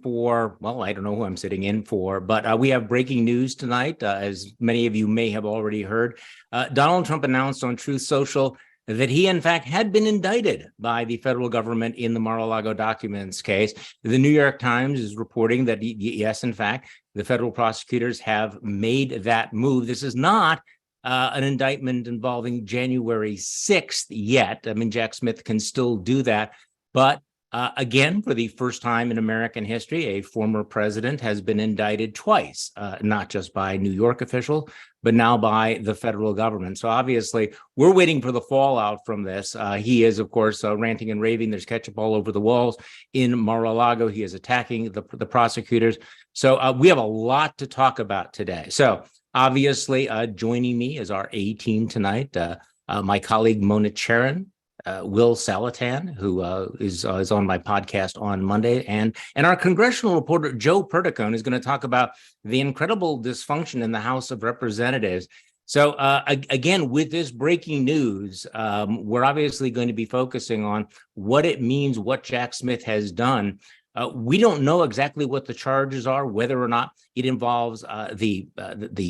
for, well, I don't know who I'm sitting in for, but we have breaking news tonight. As many of you may have already heard, Donald Trump announced on Truth Social that he, in fact, had been indicted by the federal government in the Mar-a-Lago documents case. The New York Times is reporting that, yes, in fact, the federal prosecutors have made that move. This is not an indictment involving January 6th yet. I mean, Jack Smith can still do that, but again, for the first time in American history, a former president has been indicted twice, not just by New York officials, but now by the federal government. So obviously, we're waiting for the fallout from this. He is, of course, ranting and raving. There's ketchup all over the walls in Mar-a-Lago. He is attacking the prosecutors. So we have a lot to talk about today. So obviously, joining me is our A team tonight, my colleague Mona Charen, Will Salatan, who is on my podcast on Monday, and our congressional reporter Joe Perticone is going to talk about the incredible dysfunction in the House of Representatives. So again, with this breaking news, we're obviously going to be focusing on what it means, what Jack Smith has done. We don't know exactly what the charges are, whether or not it involves the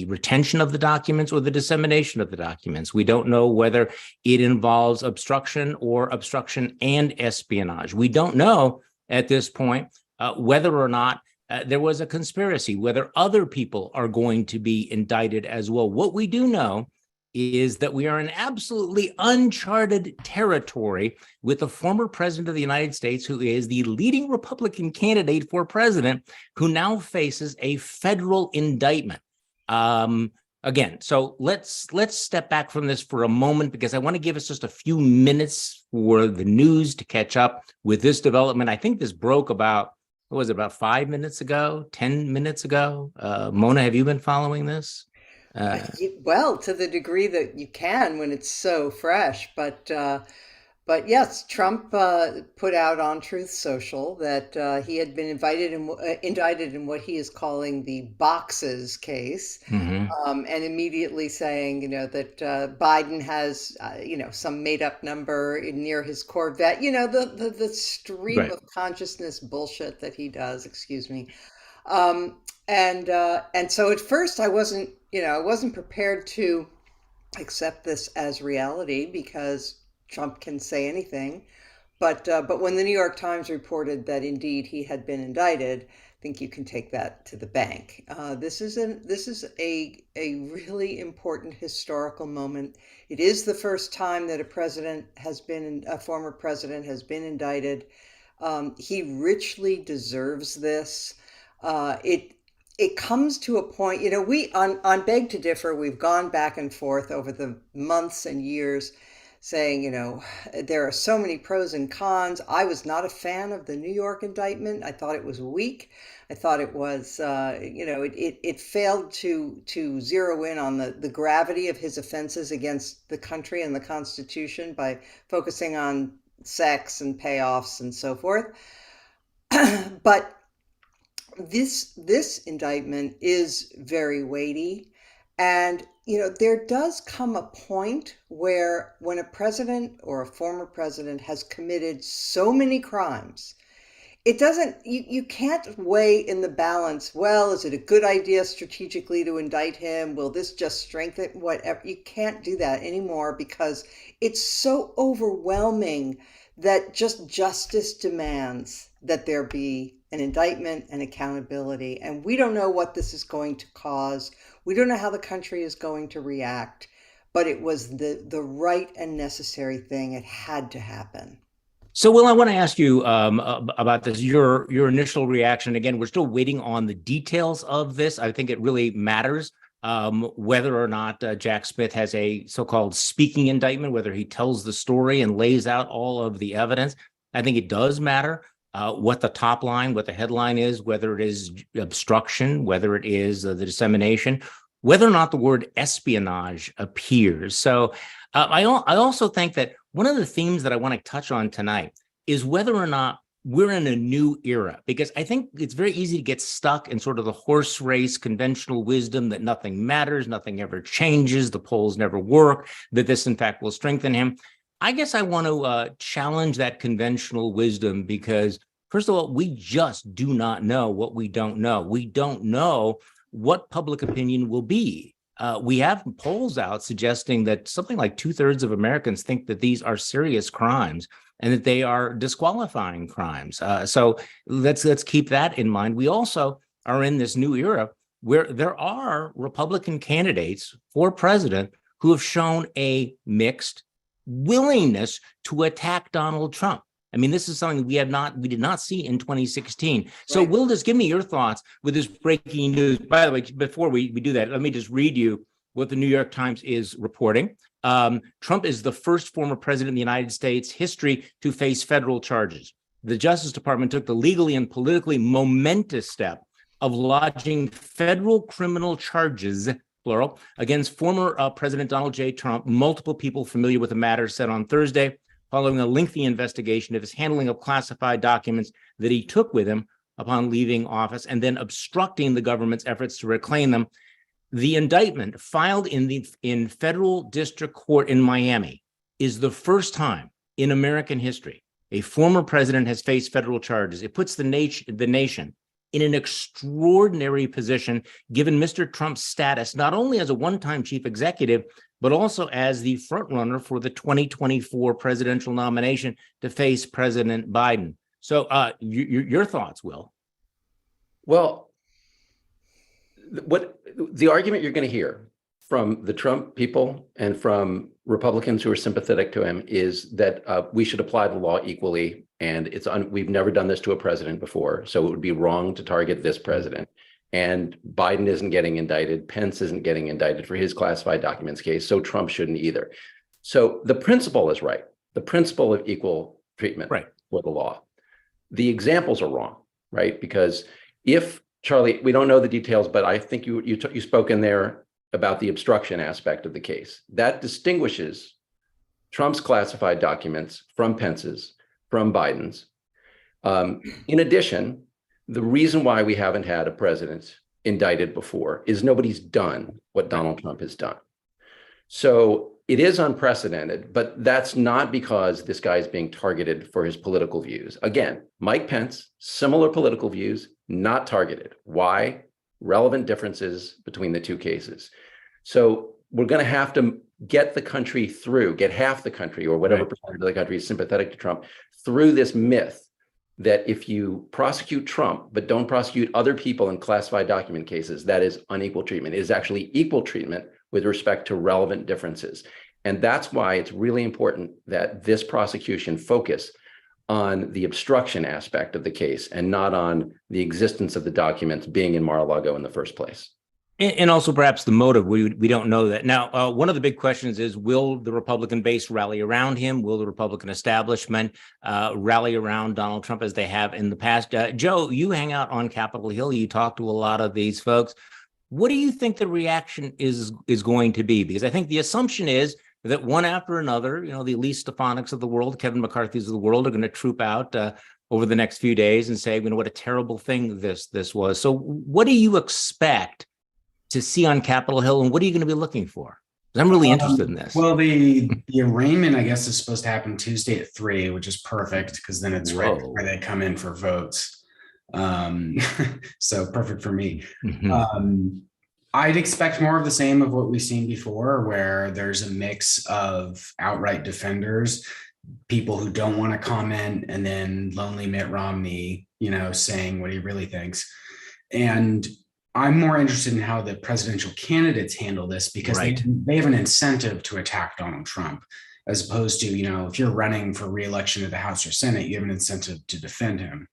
retention of the documents or the dissemination of the documents. We don't know whether it involves obstruction or obstruction and espionage. We don't know at this point whether or not there was a conspiracy, whether other people are going to be indicted as well. What we do know is that we are in absolutely uncharted territory with the former president of the United States, who is the leading Republican candidate for president, who now faces a federal indictment. Again, so let's step back from this for a moment, because I want to give us just a few minutes for the news to catch up with this development. I think this broke about, what was it, about 5 minutes ago, 10 minutes ago? Mona, have you been following this? Well, to the degree that you can when it's so fresh, but yes, Trump put out on Truth Social that he had been indicted in what he is calling the boxes case, Mm-hmm. and immediately saying, that Biden has, some made up number near his Corvette, the stream Right. of consciousness bullshit that he does. Excuse me. And so at first I wasn't prepared to accept this as reality because Trump can say anything. But when the New York Times reported that indeed he had been indicted, I think you can take that to the bank. This is a really important historical moment. It is the first time that a former president has been indicted. He richly deserves this. It comes to a point, we on Beg to Differ, we've gone back and forth over the months and years saying, there are so many pros and cons. I was not a fan of the New York indictment. I thought it was weak. I thought it was, it failed to zero in on the gravity of his offenses against the country and the Constitution by focusing on sex and payoffs and so forth. But this indictment is very weighty, and there does come a point where when a president or a former president has committed so many crimes, it doesn't you can't weigh in the balance, well, is it a good idea strategically to indict him, will this just strengthen whatever. You can't do that anymore because it's so overwhelming that just justice demands that there be an indictment and accountability. And we don't know what this is going to cause. We don't know how the country is going to react, but it was the right and necessary thing. It had to happen. So, Will, I want to ask you about this, your initial reaction. Again, we're still waiting on the details of this. I think it really matters whether or not Jack Smith has a so-called speaking indictment, whether he tells the story and lays out all of the evidence. I think it does matter what the top line, what the headline is, whether it is obstruction, whether it is the dissemination, whether or not the word espionage appears. So I also think that one of the themes that I want to touch on tonight is whether or not we're in a new era, because I think it's very easy to get stuck in sort of the horse race, conventional wisdom that nothing matters, nothing ever changes, the polls never work, that this, in fact, will strengthen him. I guess I want to challenge that conventional wisdom, because First of all, we just do not know what we don't know. We don't know what public opinion will be. We have polls out suggesting that something like 2/3 of Americans think that these are serious crimes and that they are disqualifying crimes. So let's keep that in mind. We also are in this new era where there are Republican candidates for president who have shown a mixed willingness to attack Donald Trump. I mean, this is something we did not see in 2016. So, Right. Will, just give me your thoughts with this breaking news. By the way, before we do that, let me just read you what the New York Times is reporting. Trump is the first former president in the United States history to face federal charges. The Justice Department took the legally and politically momentous step of lodging federal criminal charges, plural, against former President Donald J. Trump. Multiple people familiar with the matter said on Thursday, following a lengthy investigation of his handling of classified documents that he took with him upon leaving office and then obstructing the government's efforts to reclaim them. The indictment filed in federal district court in Miami is the first time in American history a former president has faced federal charges. It puts the nation in an extraordinary position, given Mr. Trump's status, not only as a one-time chief executive, but also as the frontrunner for the 2024 presidential nomination to face President Biden. So your thoughts, Will? Well, what the argument you're going to hear from the Trump people and from Republicans who are sympathetic to him is that we should apply the law equally. And we've never done this to a president before, so it would be wrong to target this president. And Biden isn't getting indicted. Pence isn't getting indicted for his classified documents case, so Trump shouldn't either. So the principle is right. The principle of equal treatment for the law. The examples are wrong, right? Because if, Charlie, we don't know the details, but I think you spoke in there about the obstruction aspect of the case. That distinguishes Trump's classified documents from Pence's, from Biden's. In addition, the reason why we haven't had a president indicted before is nobody's done what Donald Trump has done. So it is unprecedented, but that's not because this guy is being targeted for his political views. Again, Mike Pence, similar political views, not targeted. Why? Relevant differences between the two cases. So we're going to have to get the country through, get half the country or whatever percentage of the country is sympathetic to Trump through this myth that if you prosecute Trump, but don't prosecute other people in classified document cases, that is unequal treatment. It is actually equal treatment with respect to relevant differences. And that's why it's really important that this prosecution focus on the obstruction aspect of the case and not on the existence of the documents being in Mar-a-Lago in the first place. And also perhaps the motive, we don't know that. Now, one of the big questions is, will the Republican base rally around him? Will the Republican establishment rally around Donald Trump as they have in the past? Joe, you hang out on Capitol Hill. You talk to a lot of these folks. What do you think the reaction is going to be? Because I think the assumption is that one after another, the Elise Stefanik's of the world, Kevin McCarthy's of the world, are going to troop out over the next few days and say, what a terrible thing this was. So what do you expect to see on Capitol Hill, and what are you going to be looking for? I'm really interested in this. Well, the arraignment, I guess, is supposed to happen Tuesday at 3, which is perfect because then it's right where they come in for votes. So perfect for me. Mm-hmm. I'd expect more of the same of what we've seen before, where there's a mix of outright defenders, people who don't want to comment, and then lonely Mitt Romney, saying what he really thinks. And I'm more interested in how the presidential candidates handle this because they have an incentive to attack Donald Trump, as opposed to, if you're running for re-election to the House or Senate, you have an incentive to defend him.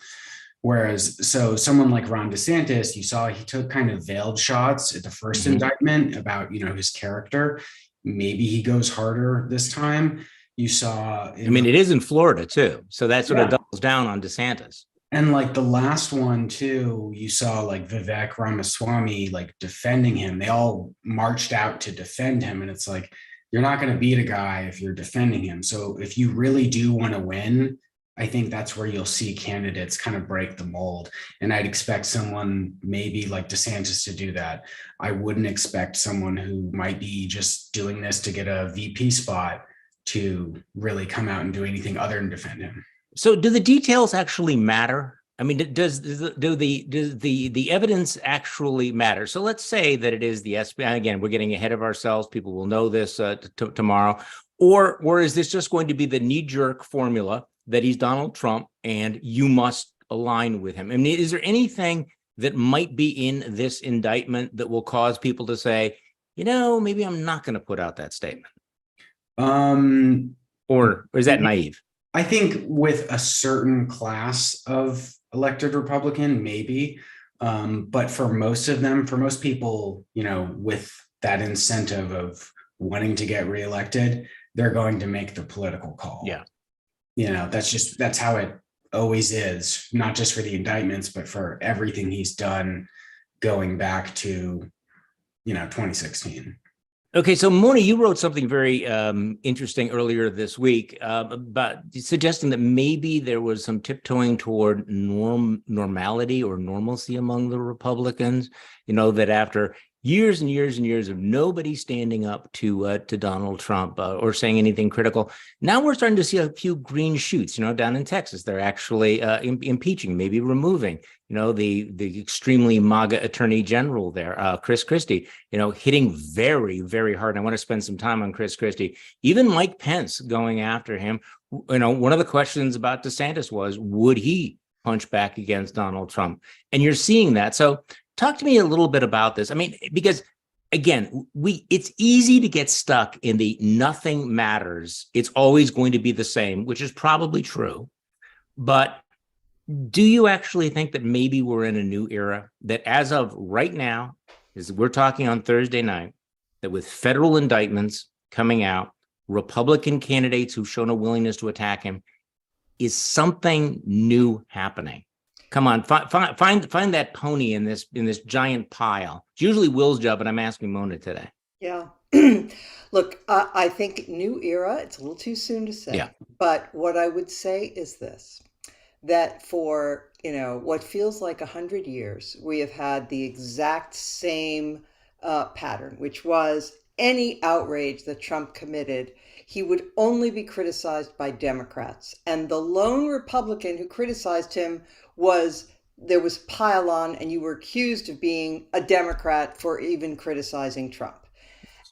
Whereas, so someone like Ron DeSantis, you saw he took kind of veiled shots at the first indictment about, his character. Maybe he goes harder this time. You saw. It is in Florida too. So that sort of doubles down on DeSantis. And like the last one too, you saw like Vivek Ramaswamy defending him. They all marched out to defend him. And it's like, you're not going to beat a guy if you're defending him. So if you really do want to win, I think that's where you'll see candidates kind of break the mold. And I'd expect someone maybe like DeSantis to do that. I wouldn't expect someone who might be just doing this to get a VP spot to really come out and do anything other than defend him. So do the details actually matter? I mean, does the evidence actually matter? So let's say that it is the FBI. Again, we're getting ahead of ourselves. People will know this tomorrow. Or is this just going to be the knee-jerk formula that he's Donald Trump and you must align with him? I mean, is there anything that might be in this indictment that will cause people to say, maybe I'm not going to put out that statement? Or is that naive? I think with a certain class of elected Republican, maybe. But for most of them, for most people, with that incentive of wanting to get reelected, they're going to make the political call. Yeah. That's how it always is, not just for the indictments, but for everything he's done going back to, 2016. Okay, so Mona, you wrote something very interesting earlier this week about suggesting that maybe there was some tiptoeing toward normality or normalcy among the Republicans. That after years and years and years of nobody standing up to Donald Trump or saying anything critical, now we're starting to see a few green shoots. Down in Texas, they're actually impeaching, maybe removing. The extremely MAGA attorney general there, Christie, hitting very, very hard. And I want to spend some time on Christie. Even Mike Pence going after him. One of the questions about DeSantis was, would he punch back against Donald Trump? And you're seeing that. So talk to me a little bit about this. I mean, because again, it's easy to get stuck in the nothing matters. It's always going to be the same, which is probably true. But do you actually think that maybe we're in a new era, that as of right now, as we're talking on Thursday night, that with federal indictments coming out, Republican candidates who've shown a willingness to attack him, is something new happening? Come on, find that pony in this giant pile. It's usually Will's job, but I'm asking Mona today. Yeah. Look, I think new era, it's a little too soon to say. Yeah. But what I would say is this, that for, what feels like 100 years, we have had the exact same pattern, which was any outrage that Trump committed, he would only be criticized by Democrats. And the lone Republican who criticized him there was pile on, and you were accused of being a Democrat for even criticizing Trump.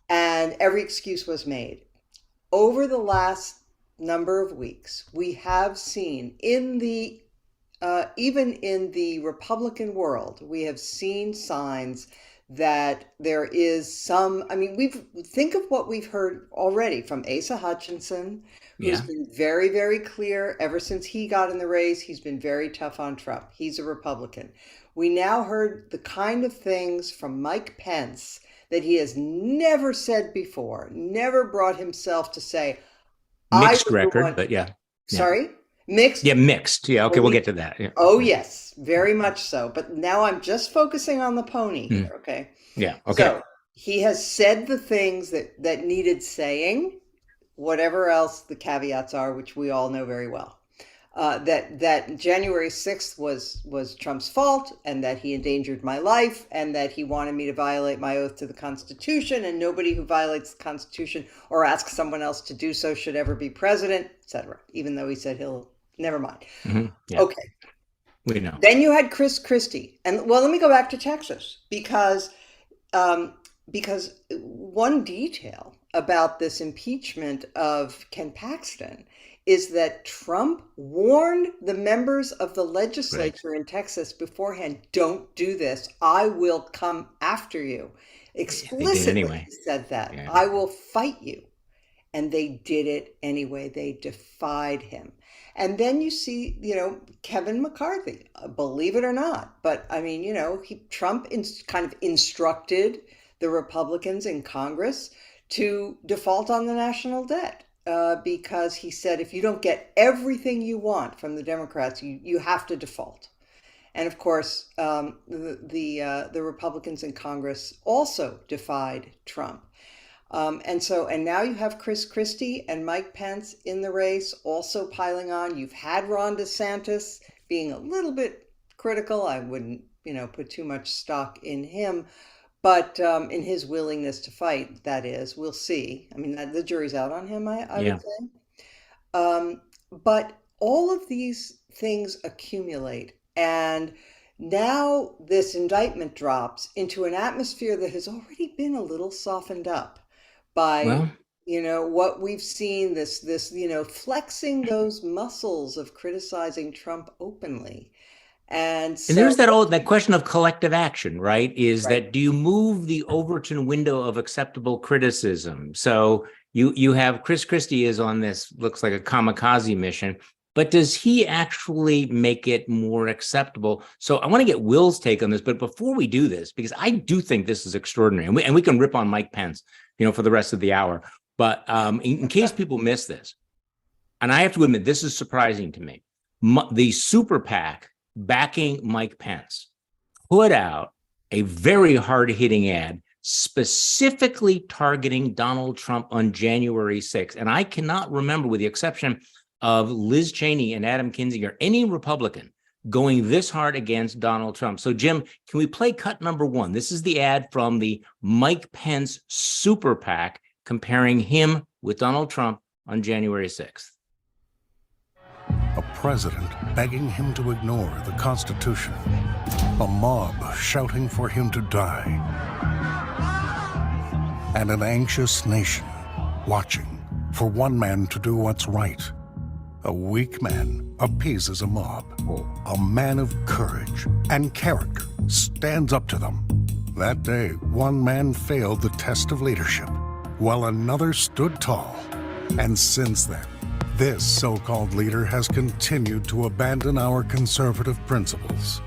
And every excuse was made. Over the last number of weeks, we have seen even in the Republican world, we have seen signs that there is think of what we've heard already from Asa Hutchinson, who's been very, very clear ever since he got in the race. He's been very tough on Trump. He's a Republican. We now heard the kind of things from Mike Pence that he has never said before, never brought himself to say. Mixed record, but yeah. Sorry? Mixed? Yeah, mixed. Yeah, okay, we'll get to that. Yeah. Oh, yes, very much so. But now I'm just focusing on the pony here, okay? Yeah, okay. So he has said the things that needed saying, whatever else the caveats are, which we all know very well. That January 6th was Trump's fault, and that he endangered my life, and that he wanted me to violate my oath to the Constitution, and nobody who violates the Constitution or asks someone else to do so should ever be president, etc. Even though he said he'll, never mind. Mm-hmm. Yeah. Okay. We know. Then you had Christie. And well, let me go back to Texas because one detail about this impeachment of Ken Paxton is that Trump warned the members of the legislature in Texas beforehand, don't do this. I will come after you. Explicitly said that. Yeah. I will fight you. And they did it anyway. They defied him. And then you see, Kevin McCarthy, believe it or not. But I mean, Trump kind of instructed the Republicans in Congress to default on the national debt. Because he said, if you don't get everything you want from the Democrats, you have to default. And of course, the Republicans in Congress also defied Trump. And now you have Christie and Mike Pence in the race, also piling on. You've had Ron DeSantis being a little bit critical. I wouldn't, put too much stock in him. But in his willingness to fight, that is, we'll see. I mean, the jury's out on him, I would say. But all of these things accumulate, and now this indictment drops into an atmosphere that has already been a little softened up by, Well, what we've seen, this flexing those muscles of criticizing Trump openly. And and so, there's that question of collective action, right? Is right. that, do you move the Overton window of acceptable criticism? So you have Christie is on this, looks like a kamikaze mission, but does he actually make it more acceptable? So I want to get Will's take on this, but before we do this, because I do think this is extraordinary, and we can rip on Mike Pence, for the rest of the hour. But in case people miss this, and I have to admit, this is surprising to me, the super PAC backing Mike Pence put out a very hard-hitting ad specifically targeting Donald Trump on January 6th. And I cannot remember, with the exception of Liz Cheney and Adam Kinzinger, any Republican going this hard against Donald Trump. So, Jim, can we play cut number 1? This is the ad from the Mike Pence super PAC comparing him with Donald Trump on January 6th. A president begging him to ignore the Constitution. A mob shouting for him to die. And an anxious nation watching for one man to do what's right. A weak man appeases a mob. A man of courage and character stands up to them. That day, one man failed the test of leadership, while another stood tall. And since then, this so-called leader has continued to abandon our conservative principles.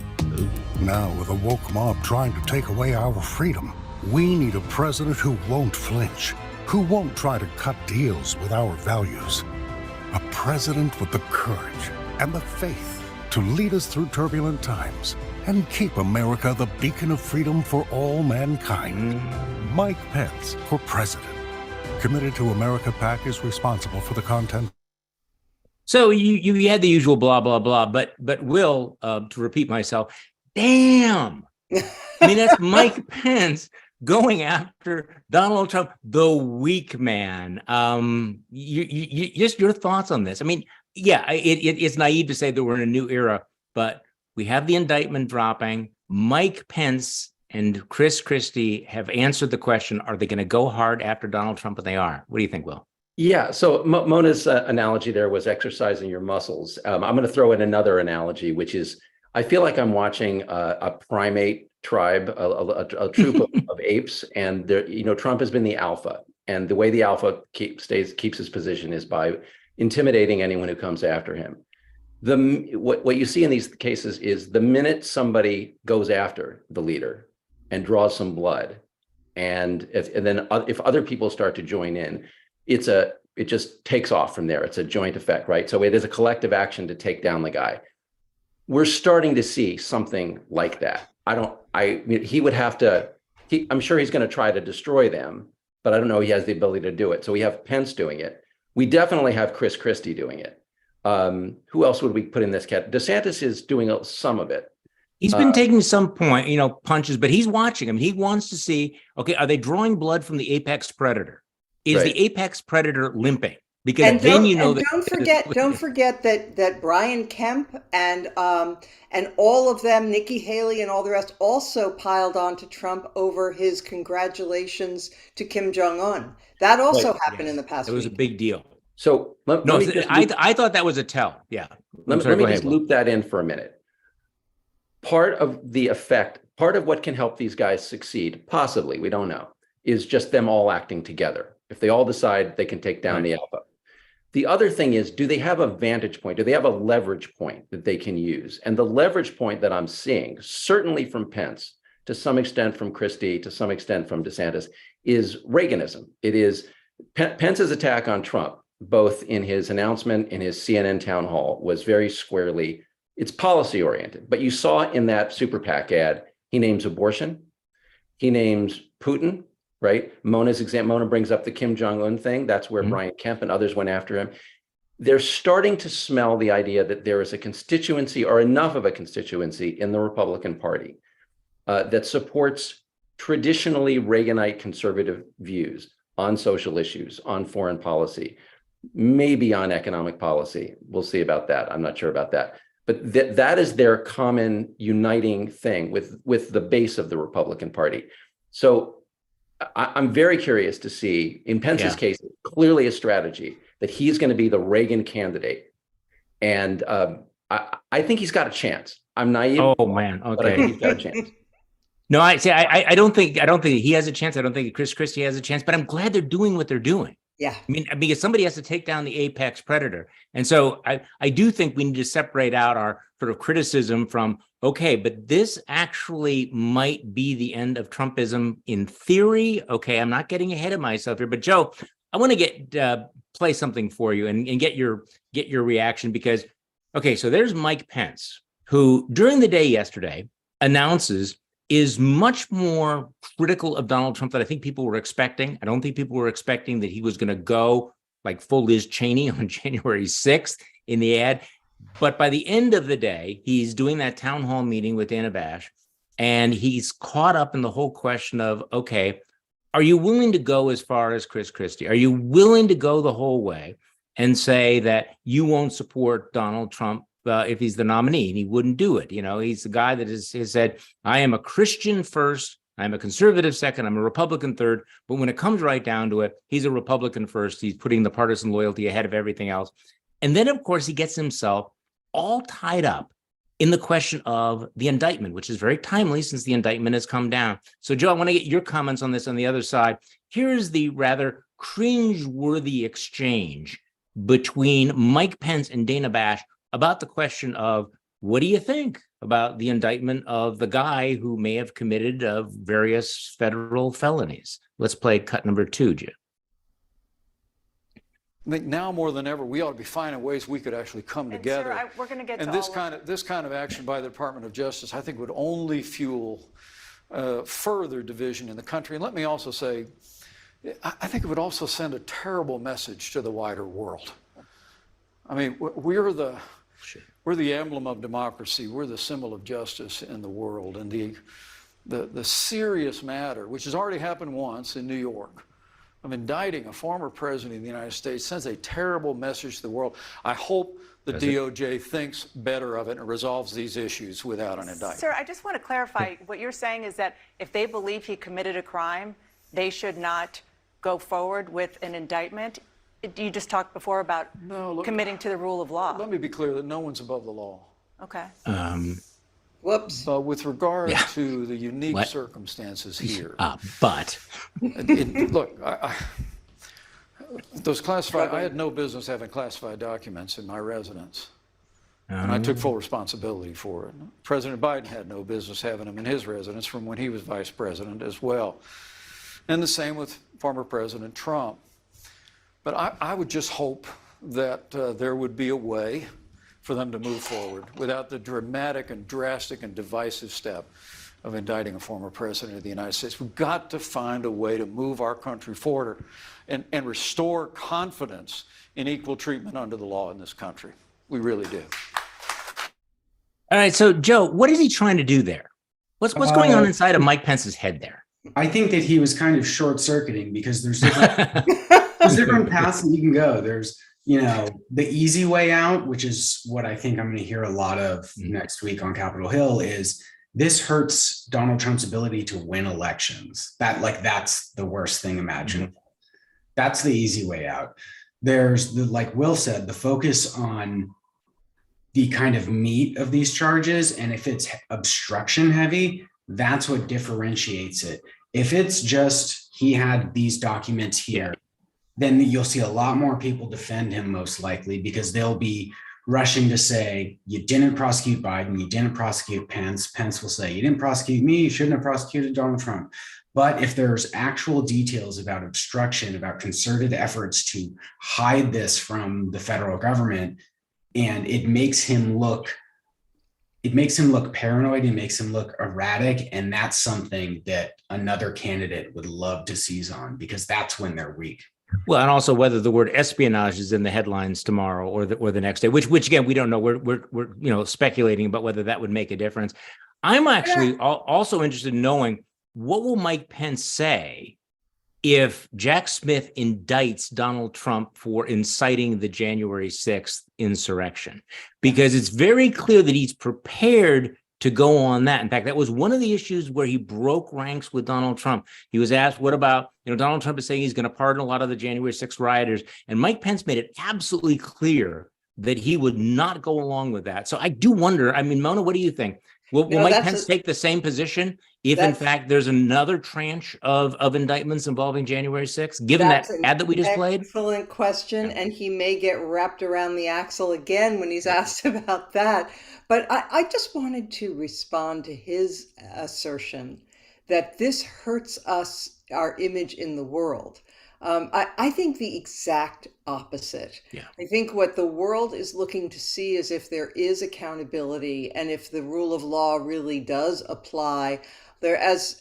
Now, with a woke mob trying to take away our freedom, we need a president who won't flinch, who won't try to cut deals with our values. A president with the courage and the faith to lead us through turbulent times and keep America the beacon of freedom for all mankind. Mike Pence for president. Committed to America PAC is responsible for the content. So you had the usual blah, blah, blah, but Will, to repeat myself, damn. I mean, that's Mike Pence going after Donald Trump, the weak man. You just your thoughts on this. I mean, yeah, it's naive to say that we're in a new era, but we have the indictment dropping. Mike Pence and Christie have answered the question, are they going to go hard after Donald Trump? And they are. What do you think, Will? Yeah, so Mona's analogy there was exercising your muscles. I'm going to throw in another analogy, which is, I feel like I'm watching a primate tribe, a troop of apes, and Trump has been the alpha, and the way the alpha keeps his position is by intimidating anyone who comes after him. What you see in these cases is the minute somebody goes after the leader and draws some blood, and then if other people start to join in, it just takes off from there. It's a joint effect, right? So it is a collective action to take down the guy. We're starting to see something like that. He would have to, I'm sure he's going to try to destroy them, but I don't know he has the ability to do it. So we have Pence doing it. We definitely have Christie doing it. Who else would we put in this cat? DeSantis is doing some of it. He's been taking some punches, but he's watching him. He wants to see, okay, are they drawing blood from the apex predator? Is Right. the apex predator limping? Because don't forget that Brian Kemp and all of them, Nikki Haley and all the rest, also piled on to Trump over his congratulations to Kim Jong-un. That also happened in the past week. It was a big deal. So I thought that was a tell. Yeah. Let me just loop that in for a minute. Part of what can help these guys succeed, possibly, we don't know, is just them all acting together. If they all decide they can take down the alpha. The other thing is, do they have a vantage point? Do they have a leverage point that they can use? And the leverage point that I'm seeing, certainly from Pence, to some extent from Christie, to some extent from DeSantis, is Reaganism. It is Pence's attack on Trump, both in his announcement, in his CNN town hall, was very squarely, it's policy oriented. But you saw in that super PAC ad, he names abortion, he names Putin, right? Mona brings up the Kim Jong-un thing. That's where Brian Kemp and others went after him. They're starting to smell the idea that there is a constituency, or enough of a constituency, in the Republican Party that supports traditionally Reaganite conservative views on social issues, on foreign policy. maybe on economic policy. We'll see about that. I'm not sure about that. But that is their common uniting thing with the base of the Republican Party. So I'm very curious to see, in Pence's case, clearly a strategy that he's going to be the Reagan candidate. And I think he's got a chance. I'm naive. Oh, man. But I Okay. think he's got a chance. No, I don't think he has a chance. I don't think Christie has a chance, but I'm glad they're doing what they're doing. Yeah. I mean, because somebody has to take down the apex predator. And so I do think we need to separate out our sort of criticism from, okay, but this actually might be the end of Trumpism in theory. Okay, I'm not getting ahead of myself here, but Joe, I want to play something for you and get your reaction, because, okay, so there's Mike Pence, who during the day yesterday is much more critical of Donald Trump than I think people were expecting. I don't think people were expecting that he was going to go like full Liz Cheney on January 6th in the ad. But by the end of the day, he's doing that town hall meeting with Dana Bash, and he's caught up in the whole question of, okay, are you willing to go as far as Chris Christie? Are you willing to go the whole way and say that you won't support Donald Trump if he's the nominee? And he wouldn't do it. You know, he's the guy that has said, I am a Christian first, I'm a conservative second, I'm a Republican third. But when it comes right down to it, he's a Republican first. He's putting the partisan loyalty ahead of everything else. And then, of course, he gets himself all tied up in the question of the indictment, which is very timely since the indictment has come down. So, Joe, I want to get your comments on this on the other side. Here's the rather cringe-worthy exchange between Mike Pence and Dana Bash about the question of, what do you think about the indictment of the guy who may have committed various federal felonies? Let's play cut number 2, Jim. I think now more than ever, we ought to be finding ways we could actually come together. Sir, we're going to get and to this kind of action by the Department of Justice, I think, would only fuel further division in the country. And let me also say, I think it would also send a terrible message to the wider world. I mean, we're the emblem of democracy. We're the symbol of justice in the world. And the serious matter, which has already happened once in New York, of indicting a former president of the United States, sends a terrible message to the world. I hope the DOJ thinks better of it and resolves these issues without an indictment. Sir, I just want to clarify. What you're saying is that if they believe he committed a crime, they should not go forward with an indictment. You just talked before about committing to the rule of law. Let me be clear that no one's above the law. Okay. Whoops. But with regard to the unique circumstances here, look, those classified, I had no business having classified documents in my residence. And I took full responsibility for it. President Biden had no business having them in his residence from when he was vice president as well. And the same with former President Trump. But I would just hope that there would be a way for them to move forward without the dramatic and drastic and divisive step of indicting a former president of the United States. We've got to find a way to move our country forward and restore confidence in equal treatment under the law in this country. We really do. All right. So, Joe, what is he trying to do there? What's going on inside of Mike Pence's head there? I think that he was kind of short-circuiting because there's different, there's different paths that you can go. There's, the easy way out, which is what I think I'm going to hear a lot of next week on Capitol Hill, is this hurts Donald Trump's ability to win elections. That's the worst thing imaginable. That's the easy way out. There's like Will said, the focus on the kind of meat of these charges. And if it's obstruction heavy, that's what differentiates it. If it's just, he had these documents here, then you'll see a lot more people defend him most likely, because they'll be rushing to say, you didn't prosecute Biden, you didn't prosecute Pence. Pence will say, you didn't prosecute me, you shouldn't have prosecuted Donald Trump. But if there's actual details about obstruction, about concerted efforts to hide this from the federal government, and it makes him look paranoid, it makes him look erratic, and that's something that another candidate would love to seize on, because that's when they're weak. Well, and also whether the word espionage is in the headlines tomorrow or the next day, which again we don't know. We're speculating about whether that would make a difference. I'm actually also interested in knowing, what will Mike Pence say if Jack Smith indicts Donald Trump for inciting the January 6th insurrection, because it's very clear that he's prepared to go on that. In fact, that was one of the issues where he broke ranks with Donald Trump. He was asked, what about, Donald Trump is saying he's going to pardon a lot of the January 6th rioters. And Mike Pence made it absolutely clear that he would not go along with that. So I do wonder, Mona, what do you think? Will Mike Pence take the same position if, in fact, there's another tranche of indictments involving January 6th, given that ad that we just played? Excellent question. And he may get wrapped around the axle again when he's asked about that. But I just wanted to respond to his assertion that this hurts us, our image in the world. I think the exact opposite. Yeah. I think what the world is looking to see is if there is accountability and if the rule of law really does apply. There, as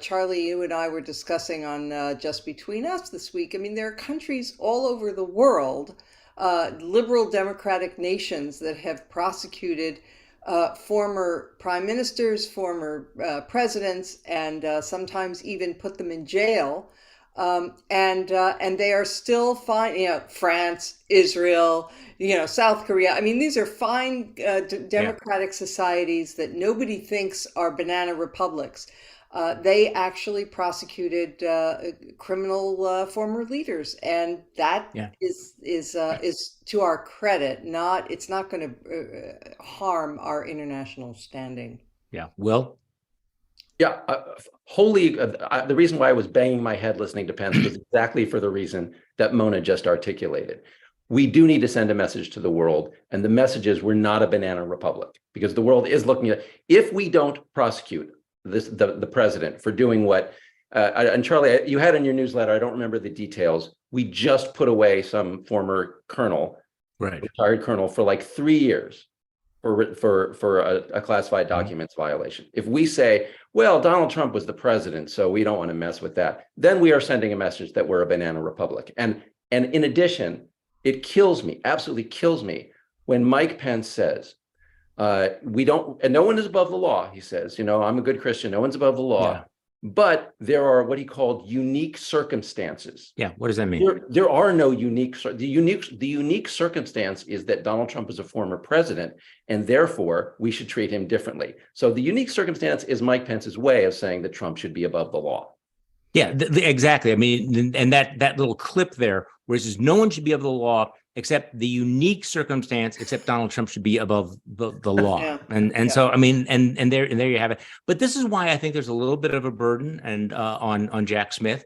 Charlie, you and I were discussing on Just Between Us this week, there are countries all over the world, liberal democratic nations that have prosecuted former prime ministers, former presidents, and sometimes even put them in jail. And they are still fine, France, Israel, South Korea. These are fine democratic societies that nobody thinks are banana republics. They actually prosecuted criminal former leaders, and that is to our credit. It's not going to harm our international standing. Yeah. Will? Yeah, the reason why I was banging my head listening to Pence was exactly for the reason that Mona just articulated. We do need to send a message to the world, and the message is we're not a banana republic, because the world is looking at, if we don't prosecute the president for doing what, and Charlie, you had in your newsletter, I don't remember the details, we just put away some former colonel, retired colonel, for like 3 years for a classified documents violation. If we say, well, Donald Trump was the president, so we don't want to mess with that, then we are sending a message that we're a banana republic. And in addition, it kills me, absolutely kills me, when Mike Pence says, we don't, and no one is above the law, he says, I'm a good Christian, no one's above the law, but there are what he called unique circumstances. Yeah, what does that mean? There are no the unique circumstance is that Donald Trump is a former president, and therefore we should treat him differently. So the unique circumstance is Mike Pence's way of saying that Trump should be above the law. Yeah, exactly. And that little clip there, where it says no one should be above the law except the unique circumstance, except Donald Trump should be above the law. So and there you have it. But this is why I think there's a little bit of a burden and on Jack Smith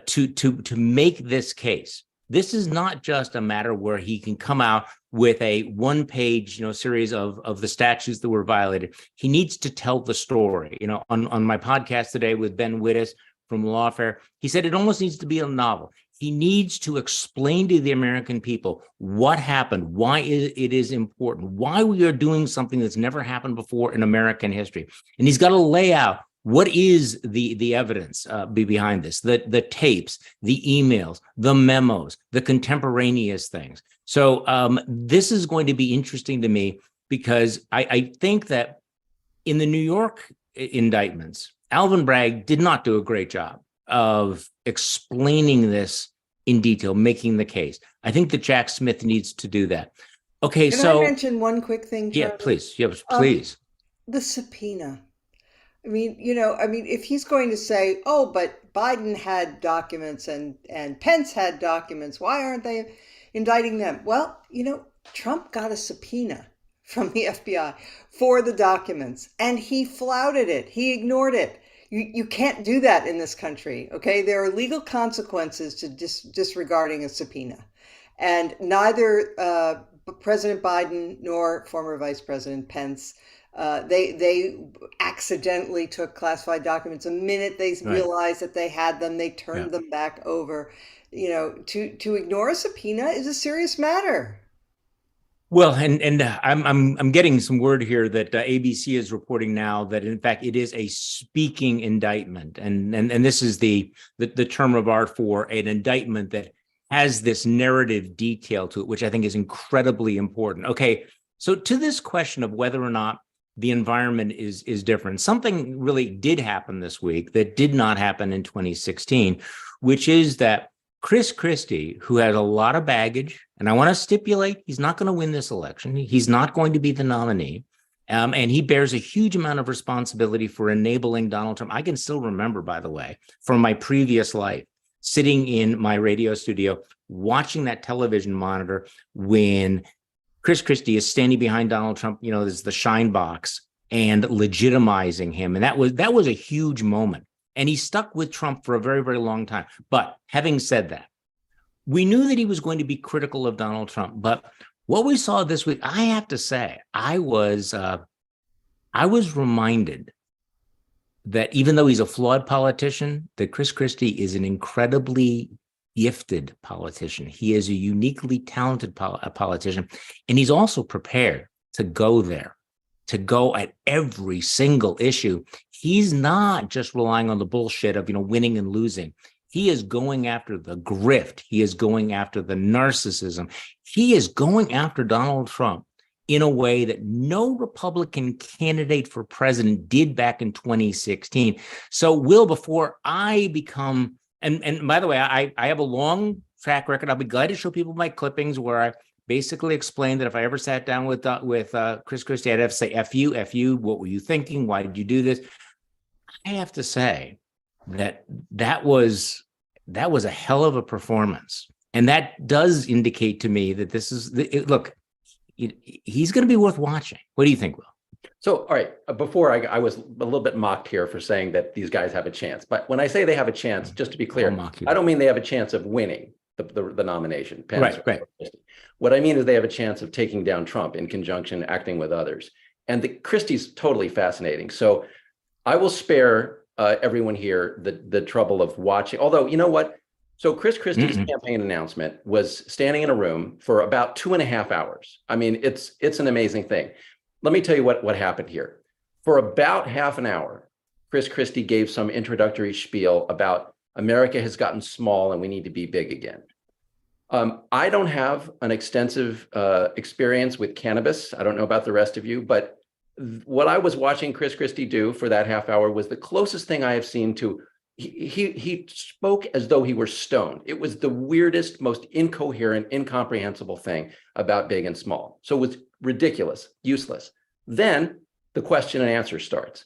to make this case. This is not just a matter where he can come out with a one-page series of the statutes that were violated. He needs to tell the story. On my podcast today with Ben Wittes from Lawfare, he said it almost needs to be a novel. He needs to explain to the American people what happened, why it is important, why we are doing something that's never happened before in American history. And he's got to lay out what is the evidence behind this, the tapes, the emails, the memos, the contemporaneous things. So this is going to be interesting to me, because I think that in the New York indictments, Alvin Bragg did not do a great job of explaining this in detail, making the case. I think that Jack Smith needs to do that. Okay, Can I mention one quick thing, Charlie? Yeah, please. Yes, please. The subpoena. If he's going to say, oh, but Biden had documents and Pence had documents, why aren't they indicting them? Well, Trump got a subpoena from the FBI for the documents, and he flouted it. He ignored it. You can't do that in this country, okay? There are legal consequences to disregarding a subpoena. And neither President Biden nor former Vice President Pence, they accidentally took classified documents. The minute they realized that they had them, they turned them back over. To ignore a subpoena is a serious matter. Well, and I'm getting some word here that ABC is reporting now that in fact it is a speaking indictment, and this is the term of art for an indictment that has this narrative detail to it, which I think is incredibly important. Okay, so to this question of whether or not the environment is different, something really did happen this week that did not happen in 2016, which is that Chris Christie, who has a lot of baggage, and I want to stipulate he's not going to win this election. He's not going to be the nominee. And he bears a huge amount of responsibility for enabling Donald Trump. I can still remember, by the way, from my previous life, sitting in my radio studio, watching that television monitor when Chris Christie is standing behind Donald Trump, there's the shine box, and legitimizing him. And that was a huge moment. And he stuck with Trump for a very, very long time. But having said that, we knew that he was going to be critical of Donald Trump. But what we saw this week, I have to say, I was reminded that even though he's a flawed politician, that Chris Christie is an incredibly gifted politician. He is a uniquely talented politician, and he's also prepared to go there, to go at every single issue. He's not just relying on the bullshit of, winning and losing. He is going after the grift. He is going after the narcissism. He is going after Donald Trump in a way that no Republican candidate for president did back in 2016. So, Will, before I become, and by the way, I have a long track record. I'll be glad to show people my clippings where I basically explained that if I ever sat down with Chris Christie, I'd have to say, F you, what were you thinking? Why did you do this? I have to say that was a hell of a performance. And that does indicate to me that this is, look, he's going to be worth watching. What do you think, Will? So, all right, before I was a little bit mocked here for saying that these guys have a chance. But when I say they have a chance, just to be clear, I don't mean they have a chance of winning the nomination. Pence right. What I mean is they have a chance of taking down Trump in conjunction, acting with others. And Christie's totally fascinating. So I will spare everyone here the trouble of watching. Although, you know what? So Chris Christie's campaign announcement was standing in a room for about 2.5 hours. I mean, it's an amazing thing. Let me tell you what happened here. For about half an hour, Chris Christie gave some introductory spiel about America has gotten small and we need to be big again. I don't have an extensive experience with cannabis. I don't know about the rest of you, but what I was watching Chris Christie do for that half hour was the closest thing I have seen to, he spoke as though he were stoned. It was the weirdest, most incoherent, incomprehensible thing about big and small. So it was ridiculous, useless. Then the question and answer starts.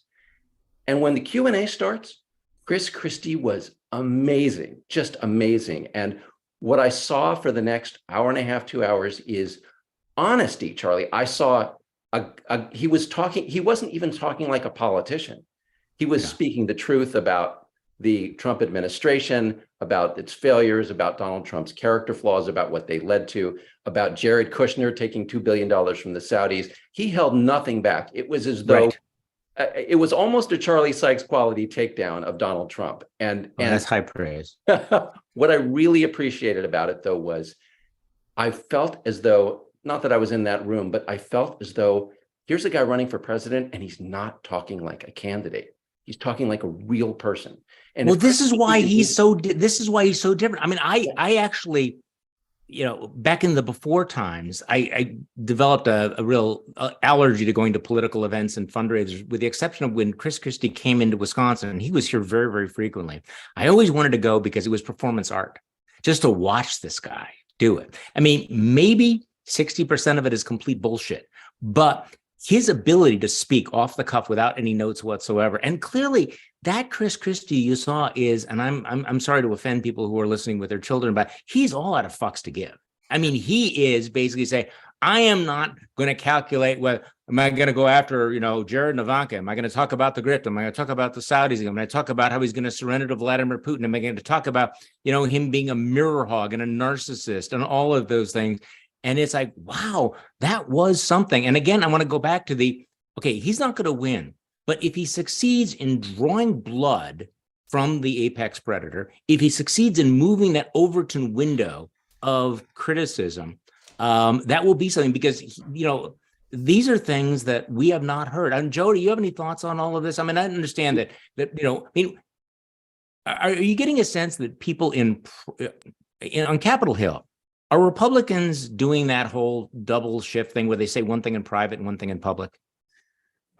And when the Q&A starts, Chris Christie was amazing, just amazing. And what I saw for the next hour and a half, 2 hours is honesty, Charlie. I saw he was talking, he wasn't even talking like a politician. He was speaking the truth about the Trump administration, about its failures, about Donald Trump's character flaws, about what they led to, about Jared Kushner taking $2 billion from the Saudis. He held nothing back. It was as though it was almost a Charlie Sykes quality takedown of Donald Trump. And that's high praise. What I really appreciated about it, though, was I felt as though, not that I was in that room, but I felt as though here's a guy running for president and he's not talking like a candidate. He's talking like a real person. And well, this is why he's so different. I mean, I actually, back in the before times, I developed a real allergy to going to political events and fundraisers, with the exception of when Chris Christie came into Wisconsin, and he was here very, very frequently. I always wanted to go because it was performance art, just to watch this guy do it. I mean, maybe 60% of it is complete bullshit, but his ability to speak off the cuff without any notes whatsoever, and clearly that Chris Christie you saw is, and I'm sorry to offend people who are listening with their children, but he's all out of fucks to give. I mean, he is basically saying, I am not going to calculate whether, am I going to go after, Jared and Ivanka? Am I going to talk about the grift? Am I going to talk about the Saudis? Am I going to talk about how he's going to surrender to Vladimir Putin? Am I going to talk about, him being a mirror hog and a narcissist and all of those things? And it's like, wow, that was something. And again, I want to go back to okay, he's not going to win, but if he succeeds in drawing blood from the apex predator, if he succeeds in moving that Overton window of criticism, that will be something, because, these are things that we have not heard. And Joe, do you have any thoughts on all of this? I mean, I understand that are you getting a sense that people on Capitol Hill, are Republicans doing that whole double shift thing where they say one thing in private and one thing in public?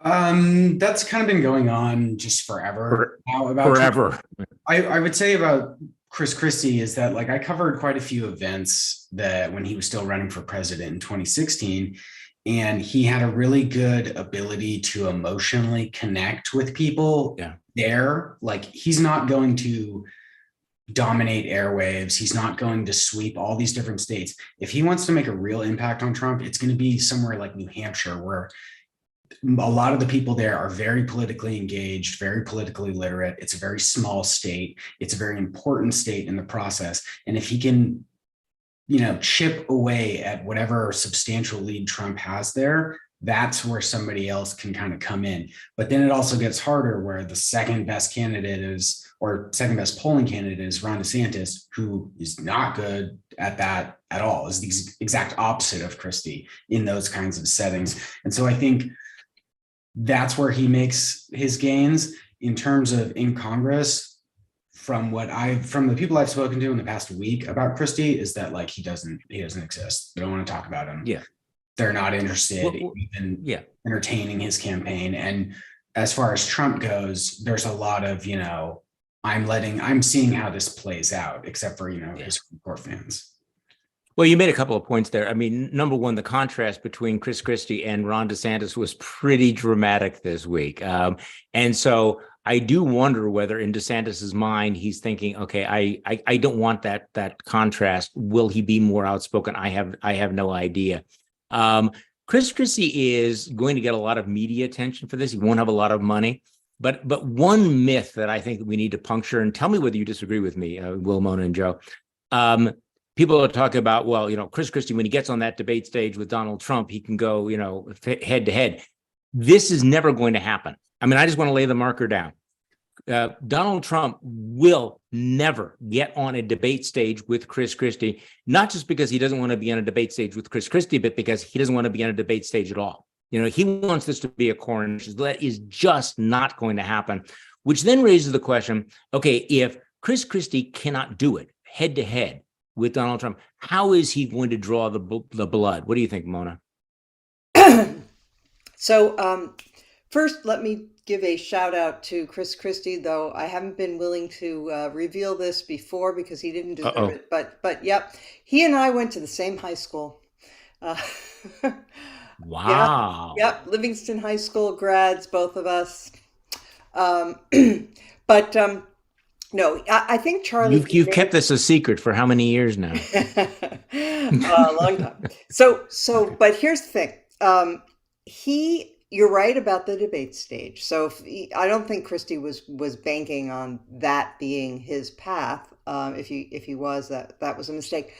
That's kind of been going on just forever. Forever. I would say about Chris Christie is that like I covered quite a few events that when he was still running for president in 2016, and he had a really good ability to emotionally connect with people there. Like he's not going to dominate airwaves. He's not going to sweep all these different states. If he wants to make a real impact on Trump, it's going to be somewhere like New Hampshire, where a lot of the people there are very politically engaged, very politically literate. It's a very small state. It's a very important state in the process. And if he can, chip away at whatever substantial lead Trump has there, that's where somebody else can kind of come in. But then it also gets harder where the second best candidate is, or second best polling candidate is Ron DeSantis, who is not good at that at all, is the exact opposite of Christie in those kinds of settings. And so I think that's where he makes his gains. In terms of in Congress, from the people I've spoken to in the past week about Christie, is that like he doesn't exist. They don't want to talk about him. Yeah. They're not interested in entertaining his campaign. And as far as Trump goes, there's a lot of, I'm seeing how this plays out, except for, his core fans. Well, you made a couple of points there. I mean, number one, the contrast between Chris Christie and Ron DeSantis was pretty dramatic this week. And so I do wonder whether in DeSantis's mind, he's thinking, okay, I don't want that contrast. Will he be more outspoken? I have no idea. Chris Christie is going to get a lot of media attention for this. He won't have a lot of money. But one myth that I think that we need to puncture, and tell me whether you disagree with me, Will, Mona, and Joe. People are talking about, well, Chris Christie, when he gets on that debate stage with Donald Trump, he can go, head to head. This is never going to happen. I mean, I just want to lay the marker down. Donald Trump will never get on a debate stage with Chris Christie, not just because he doesn't want to be on a debate stage with Chris Christie, but because he doesn't want to be on a debate stage at all. He wants this to be a coronation. That is just not going to happen, which then raises the question, okay, if Chris Christie cannot do it head to head with Donald Trump, how is he going to draw the blood? What do you think, Mona? So first, let me give a shout out to Chris Christie, though I haven't been willing to reveal this before because he didn't deserve it. But yep, he and I went to the same high school. Wow. Yep, Livingston High School grads, both of us. No, I think Charlie. You've kept this a secret for how many years now? A long time. So, but here's the thing. You're right about the debate stage. So I don't think Christie was banking on that being his path. If he was, that was a mistake.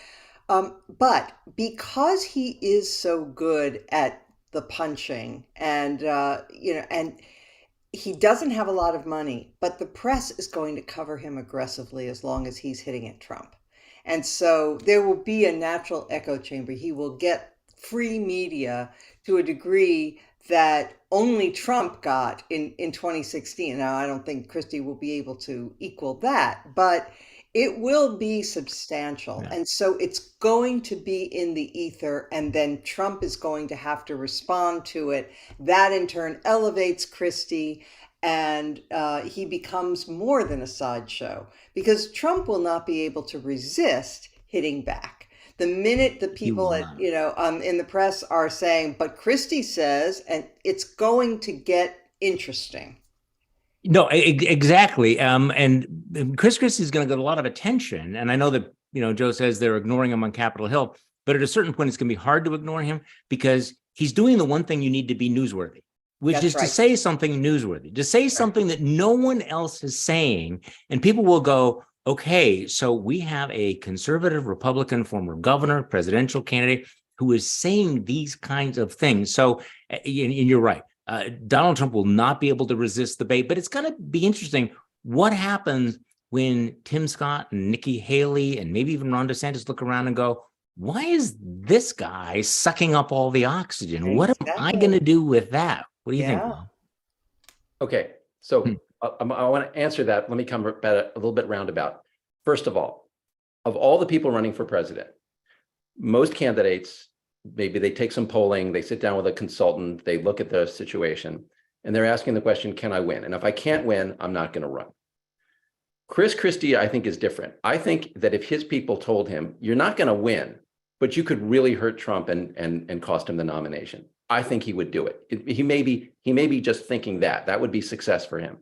But because he is so good at the punching and he doesn't have a lot of money, but the press is going to cover him aggressively as long as he's hitting at Trump. And so there will be a natural echo chamber. He will get free media to a degree that only Trump got in 2016. Now, I don't think Christie will be able to equal that, but it will be substantial. Yeah. And so it's going to be in the ether, and then Trump is going to have to respond to it. That in turn elevates Christie, and he becomes more than a sideshow because Trump will not be able to resist hitting back. The minute the people in the press are saying, but Christie says, and it's going to get interesting. No, exactly. And Chris Christie is going to get a lot of attention. And I know that, Joe says they're ignoring him on Capitol Hill, but at a certain point, it's going to be hard to ignore him because he's doing the one thing you need to be newsworthy, which is to say something newsworthy, to say something that no one else is saying. And people will go, okay, so we have a conservative Republican former governor, presidential candidate who is saying these kinds of things. So, and you're right. Donald Trump will not be able to resist the bait, but it's going to be interesting what happens when Tim Scott and Nikki Haley and maybe even Ron DeSantis look around and go, why is this guy sucking up all the oxygen? Exactly. What am I going to do with that? What do you think? Okay, so I want to answer that. Let me come a little bit roundabout. First of all the people running for president, most candidates, maybe they take some polling, they sit down with a consultant, they look at the situation, and they're asking the question, can I win? And if I can't win, I'm not going to run. Chris Christie, I think, is different. I think that if his people told him, you're not going to win, but you could really hurt Trump and cost him the nomination, I think he would do it. He may be just thinking that would be success for him.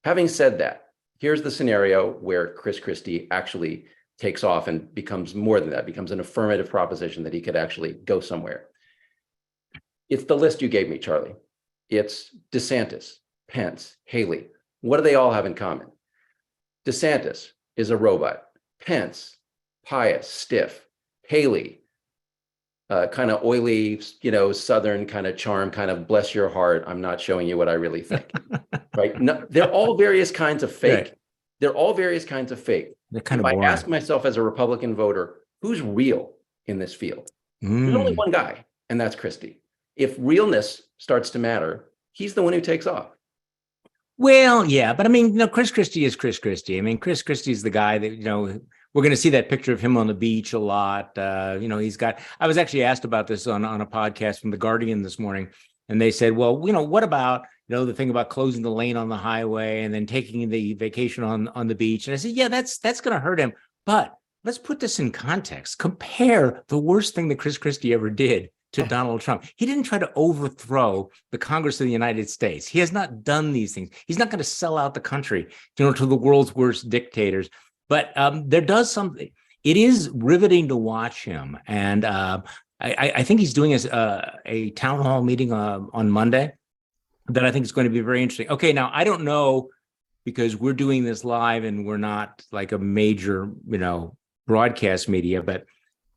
Having said that, here's the scenario where Chris Christie actually takes off and becomes more than that, becomes an affirmative proposition that he could actually go somewhere. It's the list you gave me, Charlie. It's DeSantis, Pence, Haley. What do they all have in common? DeSantis is a robot. Pence, pious, stiff. Haley, kind of oily, Southern kind of charm, kind of bless your heart. I'm not showing you what I really think. Right? No, they're all various kinds of fake. Right. They're all various kinds of fake. They're kind if of boring. I ask myself as a Republican voter, who's real in this field? There's only one guy, and that's Christie. If realness starts to matter, he's the one who takes off. Well, yeah, but I mean, Chris Christie is Chris Christie. I mean, Chris Christie's the guy that, we're going to see that picture of him on the beach a lot. I was actually asked about this on a podcast from The Guardian this morning, and they said, well, what about, the thing about closing the lane on the highway and then taking the vacation on the beach? And I said, yeah, that's going to hurt him. But let's put this in context. Compare the worst thing that Chris Christie ever did to Donald Trump. He didn't try to overthrow the Congress of the United States. He has not done these things. He's not going to sell out the country, to the world's worst dictators. But there does something. It is riveting to watch him, and I think he's doing a town hall meeting on Monday that I think is going to be very interesting. Okay, now I don't know, because we're doing this live and we're not like a major, broadcast media. But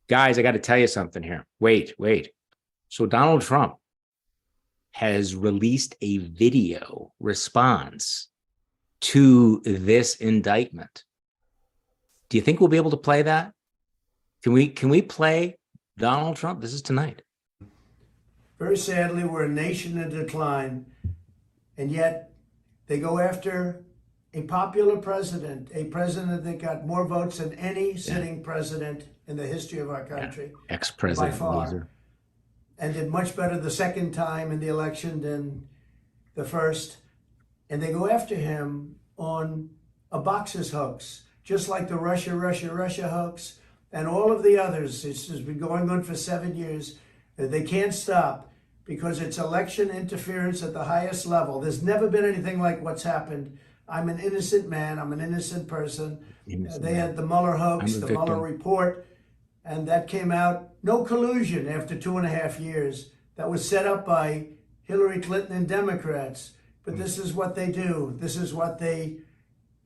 guys, I got to tell you something here. Wait. So Donald Trump has released a video response to this indictment. Do you think we'll be able to play that? Can we play Donald Trump? This is tonight. Very sadly, we're a nation in decline, and yet they go after a popular president, a president that got more votes than any sitting president in the history of our country. Ex-president by far. loser. And did much better the second time in the election than the first. And they go after him on a boxes hoax, just like the Russia hoax and all of the others. This has been going on for 7 years. They can't stop because it's election interference at the highest level. There's never been anything like what's happened. I'm an innocent man. I'm an innocent person. They had the Mueller hoax, the Mueller report, and that came out. No collusion after 2.5 years. That was set up by Hillary Clinton and Democrats. But this is what they do. This is what they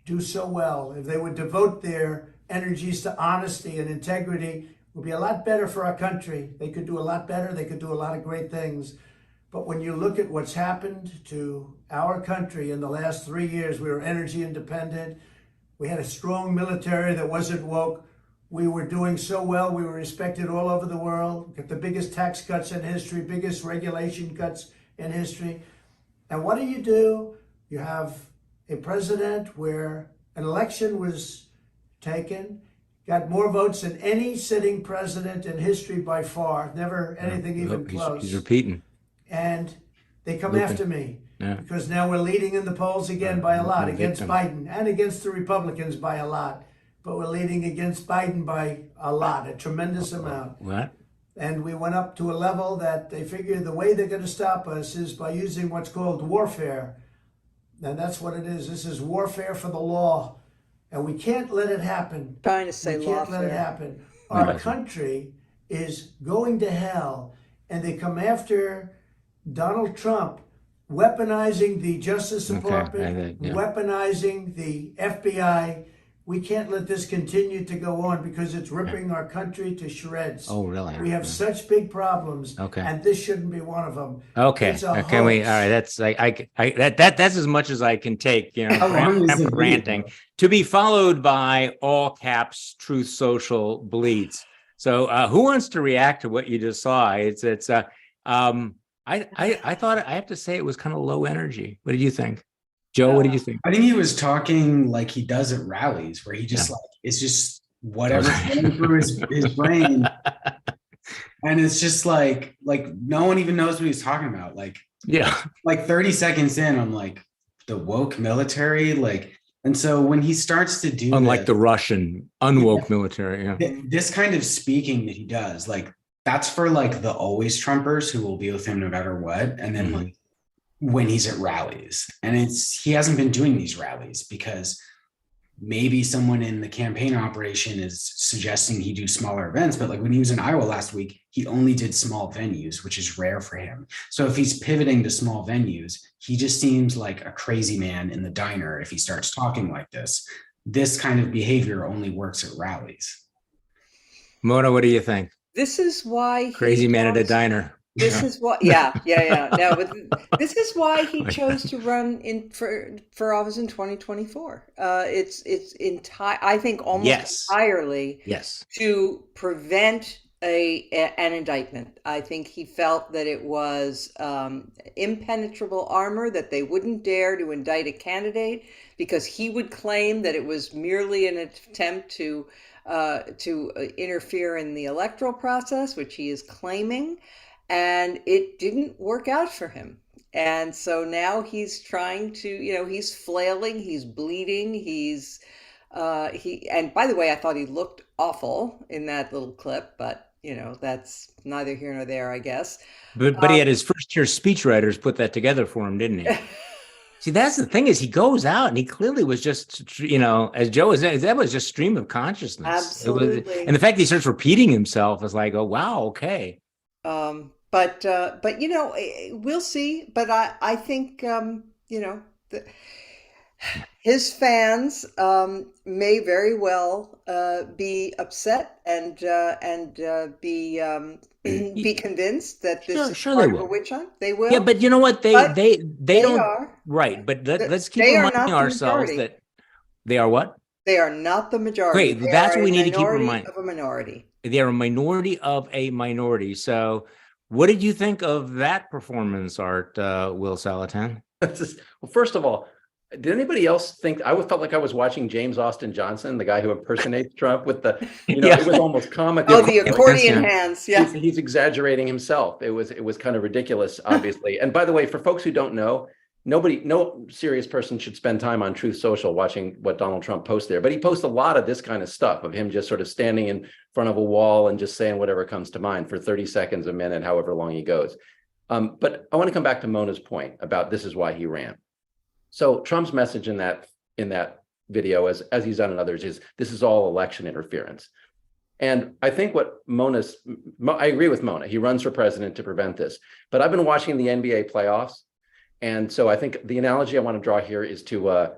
do so well. If they would devote their energies to honesty and integrity, it would be a lot better for our country. They could do a lot better. They could do a lot of great things. But when you look at what's happened to our country in the last 3 years, we were energy independent. We had a strong military that wasn't woke. We were doing so well. We were respected all over the world. Got the biggest tax cuts in history, biggest regulation cuts in history. And what do? You have a president where an election was taken, got more votes than any sitting president in history by far. Never anything even close. He's repeating. And they come after me because now we're leading in the polls again by a lot against Biden and against the Republicans by a lot. But we're leading against Biden by a lot, a tremendous amount. What? And we went up to a level that they figure the way they're going to stop us is by using what's called warfare. And that's what it is. This is warfare for the law. And we can't let it happen. Trying to say we can't let it happen. Our country is going to hell. And they come after Donald Trump, weaponizing the Justice Department, weaponizing the FBI. We can't let this continue to go on because it's ripping our country to shreds. Oh, really? We have such big problems, and this shouldn't be one of them. Okay. Can we? All right. That's that's as much as I can take. Ranting. To be followed by all caps Truth Social bleeds. So, who wants to react to what you just saw? I thought, I have to say, it was kind of low energy. What did you think? Joe, what do you think? I think he was talking like he does at rallies, where he just it's just whatever's going through his brain. And it's just like no one even knows what he's talking about. Like 30 seconds in, I'm like, the woke military, like And so when he starts to do Unlike the Russian unwoke military. Yeah. this kind of speaking that he does, like that's for like the always Trumpers who will be with him no matter what. And then like when he's at rallies, and he hasn't been doing these rallies because maybe someone in the campaign operation is suggesting he do smaller events, but like when he was in Iowa last week, he only did small venues, which is rare for him. So if he's pivoting to small venues, he just seems like a crazy man in the diner if he starts talking like this. This kind of behavior only works at rallies. Mona, what do you think? This is why Crazy man at a diner. This is what, yeah. No, but this is why he chose to run for office in 2024. It's I think almost entirely to prevent an indictment. I think he felt that it was impenetrable armor, that they wouldn't dare to indict a candidate because he would claim that it was merely an attempt to interfere in the electoral process, which he is claiming. And it didn't work out for him. And so now he's trying to, he's flailing, he's bleeding, and by the way, I thought he looked awful in that little clip, but that's neither here nor there, I guess. But he had his first year speechwriters put that together for him, didn't he? See, that's the thing, is he goes out and he clearly was just, as Joe was saying, that was just stream of consciousness. Absolutely. And the fact that he starts repeating himself is like, oh, wow, okay. But we'll see. But I think his fans may very well be upset and be convinced that this is part of a witch hunt. They will. Yeah, but you know what? They don't. Are. Right, but let's keep reminding ourselves that they are what? They are not the majority. Great, that's what we need to keep reminding. Of a minority. They are a minority of a minority. So, what did you think of that performance, Art, Will Salatan? Well, first of all, did anybody else think I felt like I was watching James Austin Johnson, the guy who impersonates Trump with the, it was almost comic. Oh, the accordion hands. Yeah. He's exaggerating himself. It was kind of ridiculous, obviously. And by the way, for folks who don't know, no serious person should spend time on Truth Social watching what Donald Trump posts there, but he posts a lot of this kind of stuff of him just sort of standing in front of a wall and just saying whatever comes to mind for 30 seconds, a minute, however long he goes. But I want to come back to Mona's point about this is why he ran. So Trump's message in that video, as he's done in others, is this is all election interference. And I think I agree with Mona. He runs for president to prevent this. But I've been watching the NBA playoffs. And so I think the analogy I want to draw here is to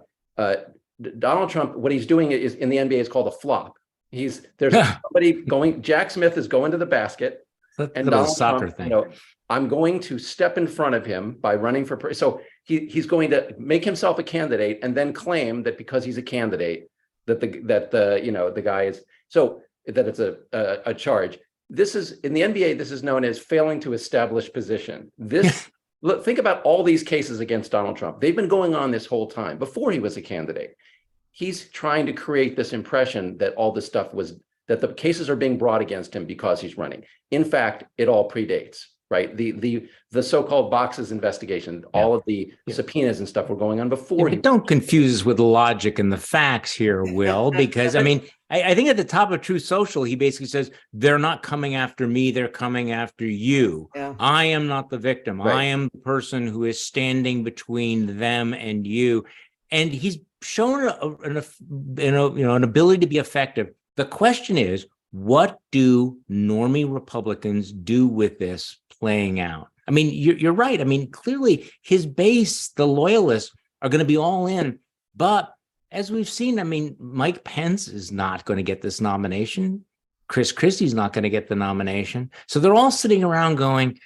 Donald Trump. What he's doing is in the NBA is called a flop. There's somebody going. Jack Smith is going to the basket, and Donald soccer Trump, thing. I'm going to step in front of him by running for. So he's going to make himself a candidate and then claim that because he's a candidate that the guy is so that it's a charge. This is in the NBA. This is known as failing to establish position. This. Look, think about all these cases against Donald Trump. They've been going on this whole time before he was a candidate. He's trying to create this impression that all this stuff that the cases are being brought against him because he's running. In fact, it all predates, right? The so-called boxes investigation, all of the subpoenas and stuff were going on before. But don't confuse us with the logic and the facts here, Will, because I think at the top of Truth Social, he basically says, they're not coming after me, they're coming after you. Yeah. I am not the victim. Right. I am the person who is standing between them and you. And he's shown an ability to be effective. The question is, what do normie Republicans do with this playing out? I mean, you're right. I mean, clearly his base, the loyalists, are going to be all in. But as we've seen, I mean, Mike Pence is not going to get this nomination. Christie's not going to get the nomination. So they're all sitting around going,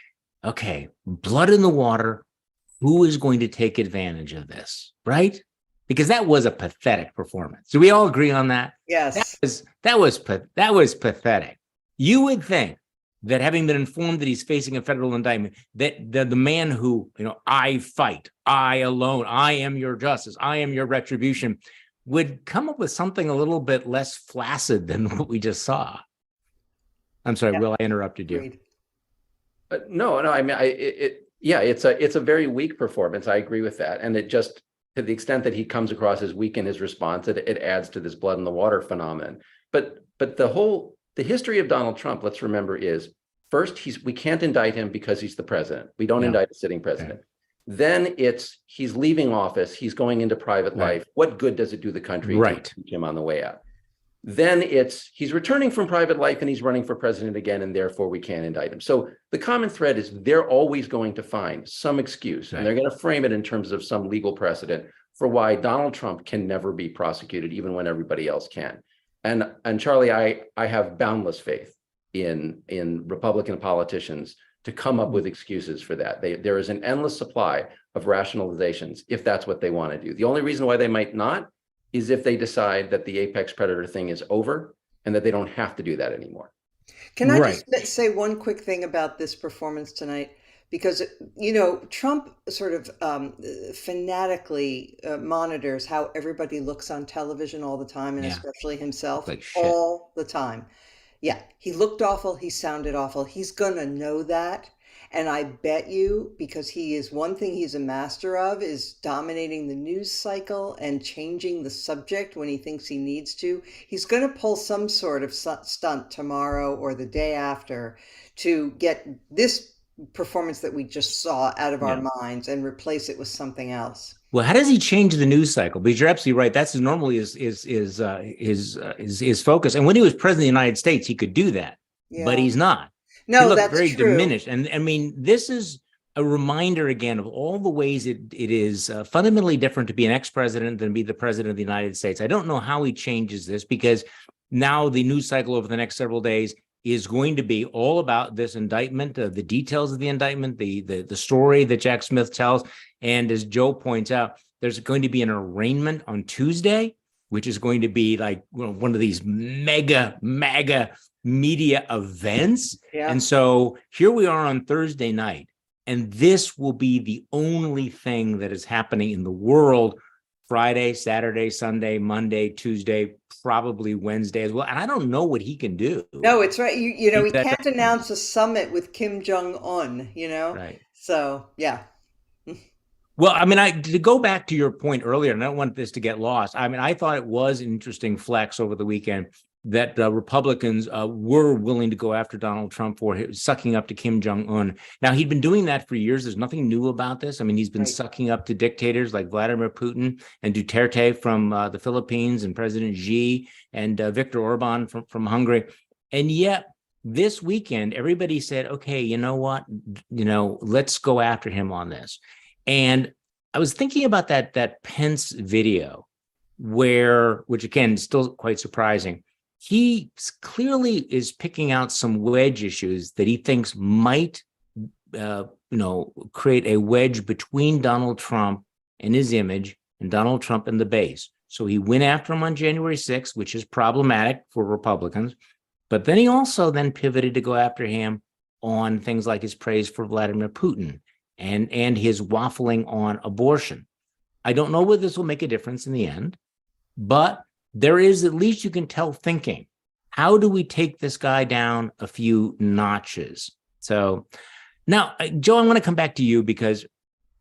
okay, blood in the water. Who is going to take advantage of this, right? Because that was a pathetic performance. Do we all agree on that? Yes. That was pathetic. You would think that having been informed that he's facing a federal indictment, that the man who, I fight, I alone, I am your justice, I am your retribution, would come up with something a little bit less flaccid than what we just saw. I'm sorry, Will, I interrupted you. No, I mean, it's a very weak performance. I agree with that. And it just to the extent that he comes across as weak in his response, it adds to this blood in the water phenomenon. But the history of Donald Trump, let's remember, is first, we can't indict him because he's the president. We don't indict a sitting president. Okay. Then he's leaving office. He's going into private life. What good does it do the country to keep him on the way out? Then he's returning from private life and he's running for president again, and therefore we can't indict him. So the common thread is they're always going to find some excuse, and they're going to frame it in terms of some legal precedent for why Donald Trump can never be prosecuted, even when everybody else can. And Charlie, I have boundless faith in Republican politicians to come up with excuses for that. There is an endless supply of rationalizations if that's what they want to do. The only reason why they might not is if they decide that the apex predator thing is over and that they don't have to do that anymore. Can I just say one quick thing about this performance tonight? Because, Trump sort of fanatically monitors how everybody looks on television all the time, and especially himself, all the time. Yeah, he looked awful. He sounded awful. He's going to know that. And I bet you, because one thing he's a master of is dominating the news cycle and changing the subject when he thinks he needs to. He's going to pull some sort of stunt tomorrow or the day after to get this performance that we just saw out of our minds and replace it with something else. Well, how does he change the news cycle? Because you're absolutely right. That's normally his focus. And when he was president of the United States, he could do that, but he's not. No, that's very true. Diminished. And I mean, this is a reminder again of all the ways it is fundamentally different to be an ex-president than be the president of the United States. I don't know how he changes this, because now the news cycle over the next several days is going to be all about this indictment, the details of the indictment, the story that Jack Smith tells. And as Joe points out, there's going to be an arraignment on Tuesday, which is going to be like one of these mega media events. Yeah. And so here we are on Thursday night, and this will be the only thing that is happening in the world Friday, Saturday, Sunday, Monday, Tuesday, probably Wednesday as well. And I don't know what he can do. No, it's right. He can't announce a summit with Kim Jong-un, Right. So, yeah. Well, I mean, to go back to your point earlier, and I don't want this to get lost. I mean, I thought it was an interesting flex over the weekend that Republicans were willing to go after Donald Trump for sucking up to Kim Jong-un. Now, he'd been doing that for years. There's nothing new about this. I mean, he's been sucking up to dictators like Vladimir Putin and Duterte from the Philippines, and President Xi and Viktor Orban from Hungary. And yet this weekend, everybody said, okay, you know what? Let's go after him on this. And I was thinking about that Pence video which again, is still quite surprising. He clearly is picking out some wedge issues that he thinks might, create a wedge between Donald Trump and his image and Donald Trump and the base. So he went after him on January 6th, which is problematic for Republicans. But then he also then pivoted to go after him on things like his praise for Vladimir Putin and his waffling on abortion. I don't know whether this will make a difference in the end, but there is, at least you can tell, thinking, how do we take this guy down a few notches? So now, Joe, I want to come back to you, because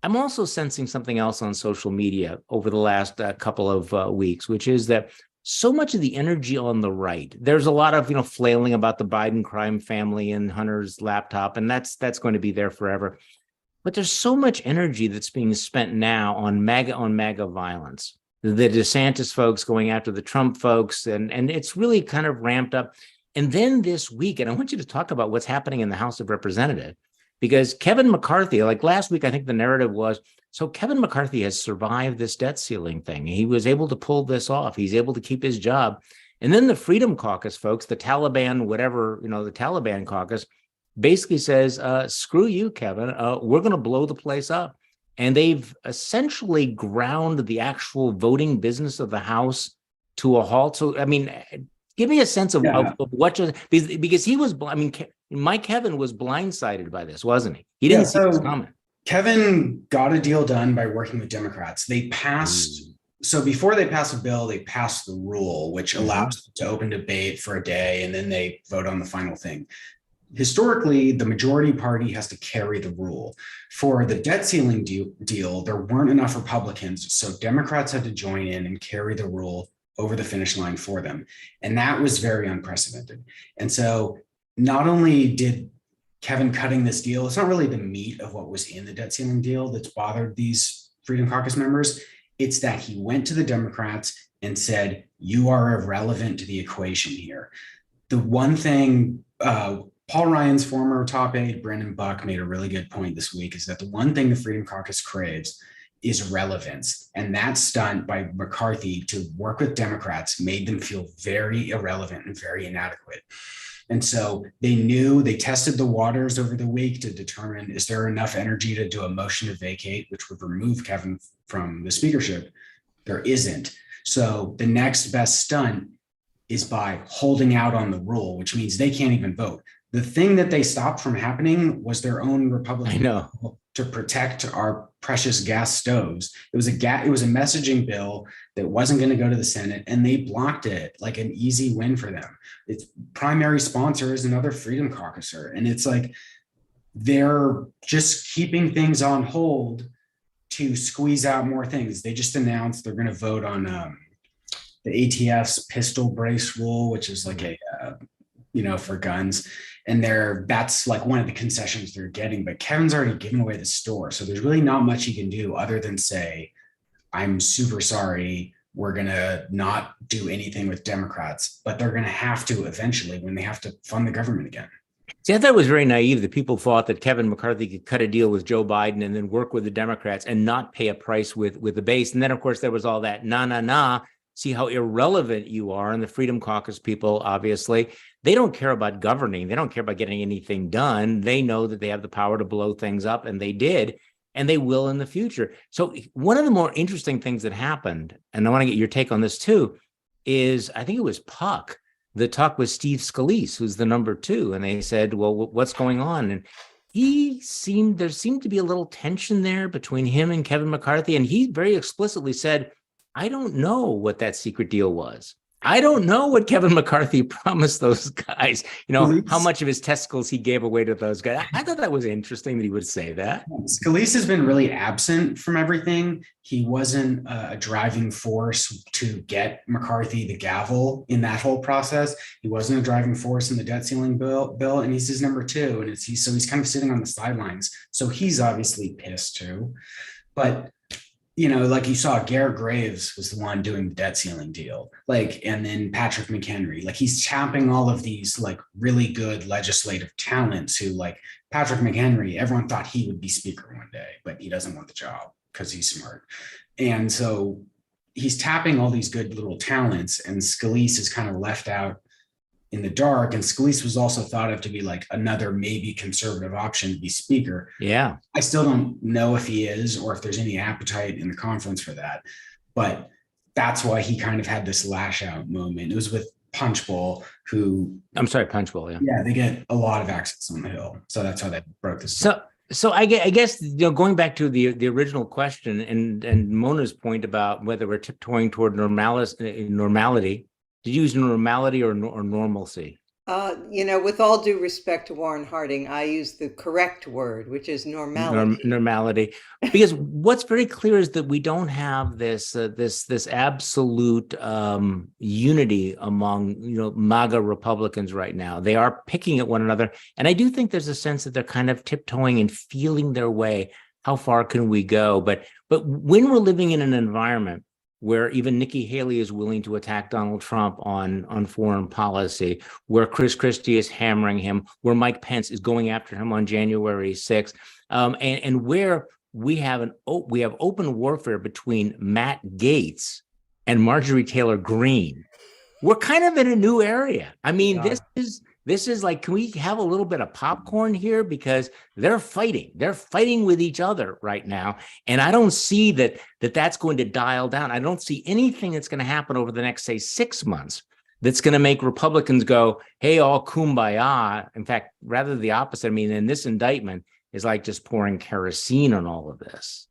I'm also sensing something else on social media over the last couple of weeks, which is that so much of the energy on the right, there's a lot of, flailing about the Biden crime family and Hunter's laptop, and that's going to be there forever. But there's so much energy that's being spent now on MAGA violence. The DeSantis folks going after the Trump folks, and it's really kind of ramped up. And then this week, and I want you to talk about what's happening in the House of Representatives, because Kevin McCarthy, like last week, I think the narrative was, so Kevin McCarthy has survived this debt ceiling thing. He was able to pull this off. He's able to keep his job. And then the Freedom Caucus folks, the Taliban, the Taliban caucus, basically says, screw you, Kevin, we're going to blow the place up. And they've essentially ground the actual voting business of the House to a halt. So, I mean, give me a sense of what, because he was, Mike Kevin was blindsided by this, wasn't he? He didn't see this coming. Kevin got a deal done by working with Democrats. They passed, so before they pass a bill, they pass the rule, which allows them to open debate for a day, and then they vote on the final thing. historically, the majority party has to carry the rule. For the debt ceiling deal, there weren't enough Republicans, so Democrats had to join in and carry the rule over the finish line for them. And that was very unprecedented. And so not only did Kevin cutting this deal, it's not really the meat of what was in the debt ceiling deal that's bothered these Freedom Caucus members. It's that he went to the Democrats and said, you are irrelevant to the equation here. The one thing, Paul Ryan's former top aide, Brendan Buck, made a really good point this week, is that the one thing the Freedom Caucus craves is relevance. And that stunt by McCarthy to work with Democrats made them feel very irrelevant and very inadequate. And so they tested the waters over the week to determine, is there enough energy to do a motion to vacate, which would remove Kevin from the speakership? There isn't. So the next best stunt is by holding out on the rule, which means they can't even vote. The thing that they stopped from happening was their own Republican bill to protect our precious gas stoves. It was a messaging bill that wasn't going to go to the Senate, and they blocked it, like an easy win for them. Its primary sponsor is another Freedom Caucuser, and it's like they're just keeping things on hold to squeeze out more things. They just announced they're going to vote on the ATF's pistol brace rule, which is like for guns. And that's like one of the concessions they're getting, but Kevin's already given away the store. So there's really not much he can do other than say, I'm super sorry, we're going to not do anything with Democrats, but they're going to have to eventually when they have to fund the government again. See, I thought it was very naive that people thought that Kevin McCarthy could cut a deal with Joe Biden and then work with the Democrats and not pay a price with the base. And then, of course, there was all that see how irrelevant you are. And the Freedom Caucus people, obviously, they don't care about governing. They don't care about getting anything done. They know that they have the power to blow things up, and they did, and they will in the future. So one of the more interesting things that happened, and I want to get your take on this too, is I think it was Puck that talked with Steve Scalise, who's the number 2, and they said, well, what's going on? And there seemed to be a little tension there between him and Kevin McCarthy, and he very explicitly said, I don't know what that secret deal was. I don't know what Kevin McCarthy promised those guys, how much of his testicles he gave away to those guys. I thought that was interesting that he would say that. Scalise has been really absent from everything. He wasn't a driving force to get McCarthy the gavel in that whole process. He wasn't a driving force in the debt ceiling bill, and he's his number 2. And he's kind of sitting on the sidelines. So he's obviously pissed too. But like you saw, Garrett Graves was the one doing the debt ceiling deal, and then Patrick McHenry, he's tapping all of these really good legislative talents who, Patrick McHenry, everyone thought he would be speaker one day, but he doesn't want the job because he's smart. And so he's tapping all these good little talents, and Scalise is kind of left out in the dark. And Scalise was also thought of to be another maybe conservative option to be speaker. Yeah. I still don't know if he is or if there's any appetite in the conference for that. But that's why he kind of had this lash out moment. It was with Punchbowl, who Punchbowl. Yeah. Yeah. They get a lot of access on the Hill. So that's how they broke this. So I guess, going back to the original question and Mona's point about whether we're tiptoeing toward normality. Did you use normality or normalcy? With all due respect to Warren Harding, I use the correct word, which is normality. Normality, because what's very clear is that we don't have this absolute unity among MAGA Republicans right now. They are picking at one another, and I do think there's a sense that they're kind of tiptoeing and feeling their way. How far can we go? But when we're living in an environment where even Nikki Haley is willing to attack Donald Trump on foreign policy, where Chris Christie is hammering him, where Mike Pence is going after him on January 6th, and where we have open warfare between Matt Gaetz and Marjorie Taylor Greene. We're kind of in a new area. I mean, this is can we have a little bit of popcorn here? Because they're fighting with each other right now. And I don't see that's going to dial down. I don't see anything that's going to happen over the next, say, 6 months that's going to make Republicans go, hey, all kumbaya. In fact, rather the opposite. I mean, and this indictment is just pouring kerosene on all of this.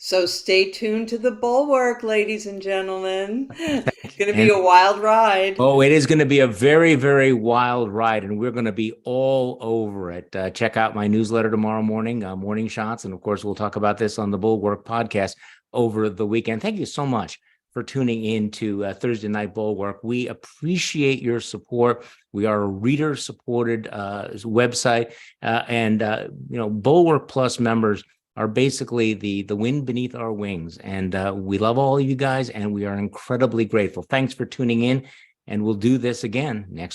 So stay tuned to the Bulwark, ladies and gentlemen. It's going to be a wild ride. Oh, it is going to be a very, very wild ride, and we're going to be all over it. Check out my newsletter tomorrow morning, Morning Shots. And of course, we'll talk about this on the Bulwark podcast over the weekend. Thank you so much for tuning in to Thursday Night Bulwark. We appreciate your support. We are a reader-supported website, and Bulwark Plus members are basically the wind beneath our wings. And we love all of you guys, and we are incredibly grateful. Thanks for tuning in, and we'll do this again next week.